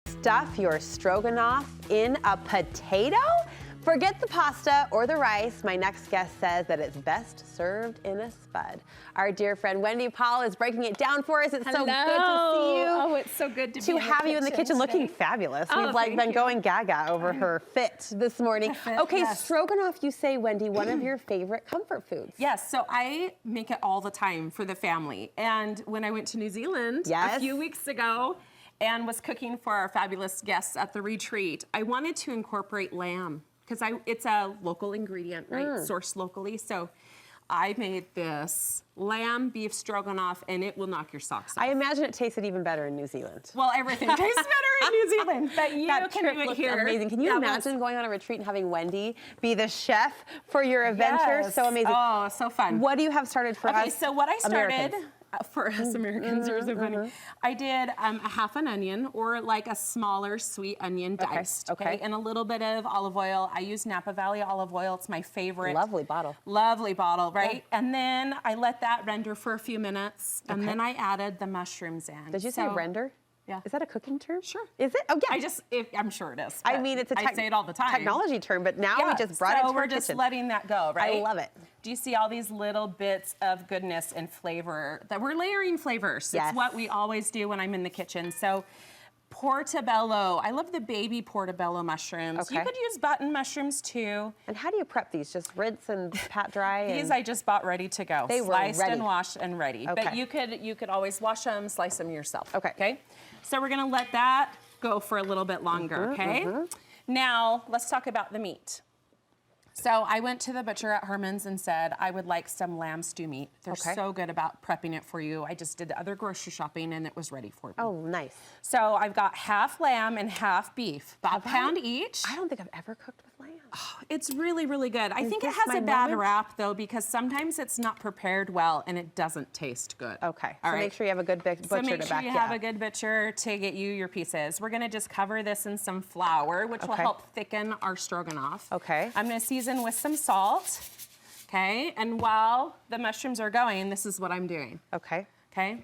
Stuff your stroganoff in a potato? Forget the pasta or the rice. My next guest says that it's best served in a spud. Our dear friend Wendy Paul is breaking it down for us. It's so good to see you. Oh, it's so good to have you in the kitchen looking fabulous. Oh, We've been going gaga over her fit this morning. Okay, yes. Stroganoff, you say, Wendy, one of your favorite comfort foods. Yes, so I make it all the time for the family. And when I went to New Zealand a few weeks ago and was cooking for our fabulous guests at the retreat, I wanted to incorporate lamb because it's a local ingredient, right? Sourced locally. So I made this lamb beef stroganoff, and it will knock your socks off. I imagine it tasted even better in New Zealand. Well, everything tastes better in New Zealand, but you can do it here. Amazing. Can you imagine going on a retreat and having Wendy be the chef for your adventure? Yes. So amazing. Oh, so fun. What do you have started for us? Okay, so what I started Americans? For us Americans, I did a half an onion, or like a smaller sweet onion diced, okay, and a little bit of olive oil. I use Napa Valley olive oil. It's my favorite. Lovely bottle. Lovely bottle, right? Yeah. And then I let that render for a few minutes, and then I added the mushrooms in. Did you say render? Yeah. Is that a cooking term? Sure. Is it? Oh, yeah. I'm sure it is. I mean, I say it all the time. Technology term, but now we just brought it to our we're just letting that go, right? I love it. Do you see all these little bits of goodness and flavor that we're layering flavors? Yes. It's what we always do when I'm in the kitchen. So portobello. I love the baby portobello mushrooms. Okay. You could use button mushrooms too. And how do you prep these? Just rinse and pat dry? These I just bought ready to go. They were sliced ready. and washed and ready. Okay. But you could always wash them, slice them yourself. Okay. Okay. So we're gonna let that go for a little bit longer, okay? Now, let's talk about the meat. So I went to the butcher at Harmons and said, I would like some lamb stew meat. They're so good about prepping it for you. I just did the other grocery shopping and it was ready for me. Oh, nice. So I've got half lamb and half beef, about a pound each. I don't think I've ever cooked with lamb. Oh, it's really, really good. I think it has a bad rap though, because sometimes it's not prepared well and it doesn't taste good. Okay, All so right. make sure you have a good butcher to back you up. So make sure you have a good butcher to get you your pieces. We're gonna just cover this in some flour, which will help thicken our stroganoff. Okay. I'm gonna season with some salt, okay? And while the mushrooms are going, this is what I'm doing. Okay. Okay?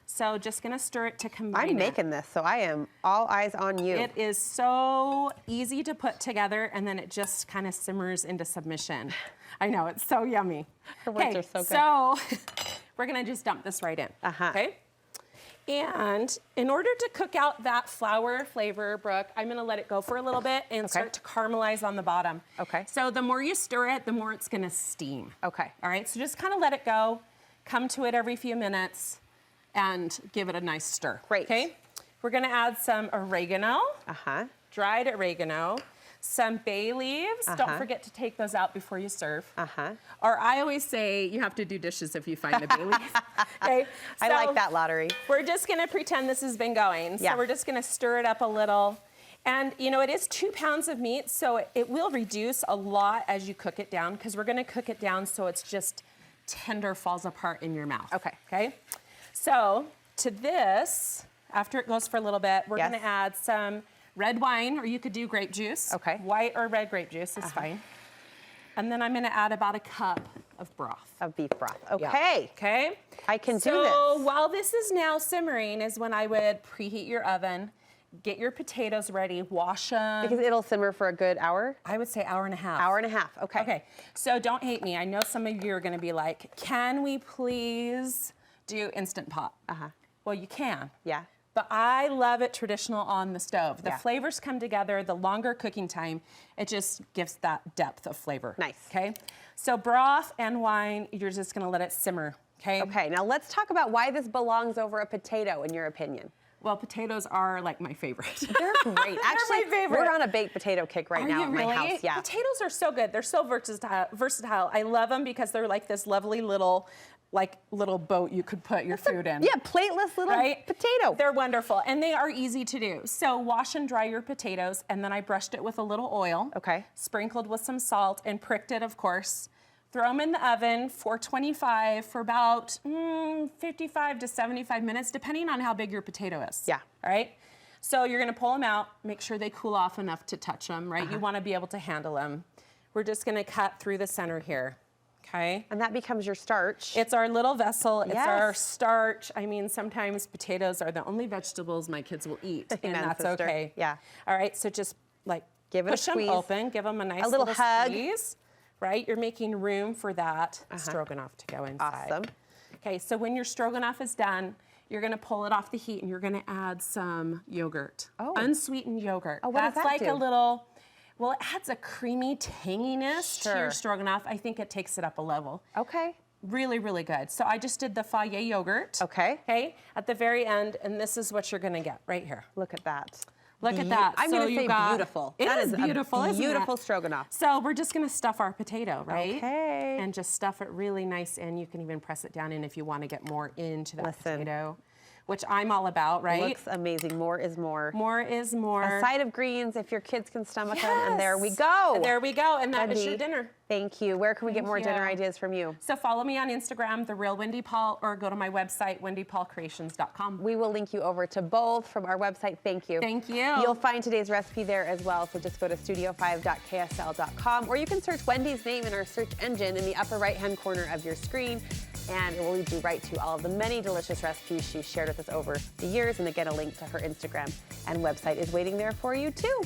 So just gonna stir it to combine I'm making this, so I am all eyes on you. It is so easy to put together, and then it just kind of simmers into submission. I know, it's so yummy. Her words are so good. So we're gonna just dump this right in, okay? And in order to cook out that flour flavor, Brooke, I'm gonna let it go for a little bit and start to caramelize on the bottom. Okay. So the more you stir it, the more it's gonna steam. Okay. All right, so just kind of let it go, come to it every few minutes, and give it a nice stir. Great. Okay? We're gonna add some oregano, dried oregano, some bay leaves. Don't forget to take those out before you serve. Or I always say you have to do dishes if you find a bay leaf. Okay? I like that lottery. We're just gonna pretend this has been going. So we're just gonna stir it up a little. And you know, it is 2 pounds of meat, so it will reduce a lot as you cook it down, because we're gonna cook it down so it's just tender, falls apart in your mouth. Okay? So to this, after it goes for a little bit, we're gonna add some red wine, or you could do grape juice. Okay. White or red grape juice is fine. And then I'm gonna add about a cup of broth. Of beef broth. Okay. Okay? I can do this. So while this is now simmering is when I would preheat your oven, get your potatoes ready, wash them. Because it'll simmer for a good hour? I would say hour and a half. Hour and a half, okay. Okay, so don't hate me. I know some of you are gonna be like, can we please do Instant Pot? Well, you can. Yeah. But I love it traditional on the stove. The flavors come together, the longer cooking time, it just gives that depth of flavor. Nice. Okay, so broth and wine, you're just gonna let it simmer, okay? Okay, now let's talk about why this belongs over a potato, in your opinion. Well, potatoes are like my favorite. They're great. Actually, my favorite. We're on a baked potato kick right now at my house. Yeah. Potatoes are so good. They're so versatile. I love them because they're like this lovely little boat you could put your food in. Yeah, plateless little potato. They're wonderful, and they are easy to do. So wash and dry your potatoes, and then I brushed it with a little oil. Okay. Sprinkled with some salt and pricked it, of course. Throw them in the oven, 425, for about 55 to 75 minutes, depending on how big your potato is. Yeah. All right? So you're gonna pull them out, make sure they cool off enough to touch them, right? You wanna be able to handle them. We're just gonna cut through the center here, Okay. And that becomes your starch. It's our little vessel. It's Yes. our starch. I mean, sometimes potatoes are the only vegetables my kids will eat, and Amen, that's sister. okay. Yeah. All right, so just like Give it a push them squeeze. open, give them a nice little hug. squeeze, right? You're making room for that stroganoff to go inside. Awesome. Okay, so when your stroganoff is done, you're gonna pull it off the heat and you're gonna add some yogurt. Oh. Unsweetened yogurt. Oh, what does That's that like do? a little, well, it adds a creamy tanginess to Sure. your stroganoff. I think it takes it up a level. Okay. Really, really good. So I just did the Fayet yogurt. Okay. Okay, at the very end, and this is what you're gonna get right here. Look at that. Look at that. I'm So going to you say got- beautiful. It That is beautiful, a isn't it? beautiful stroganoff. So we're just gonna stuff our potato, right? Okay. And just stuff it really nice in. You can even press it down in if you want to get more into that Listen. potato, which I'm all about, right? Looks amazing. More is more. More is more. A side of greens if your kids can stomach them, and there we Yes. go. And there we go, and that is your Wendy, dinner. Thank you. Where can we get Thank more dinner you. ideas from you? So follow me on Instagram, The Real Wendy Paul, or go to my website, wendypaulcreations.com. We will link you over to both from our website. Thank you. Thank you. You'll find today's recipe there as well, so just go to studio5.ksl.com, or you can search Wendy's name in our search engine in the upper right-hand corner of your screen, and it will lead you right to all of the many delicious recipes she's shared with us over the years. And again, a link to her Instagram and website is waiting there for you too.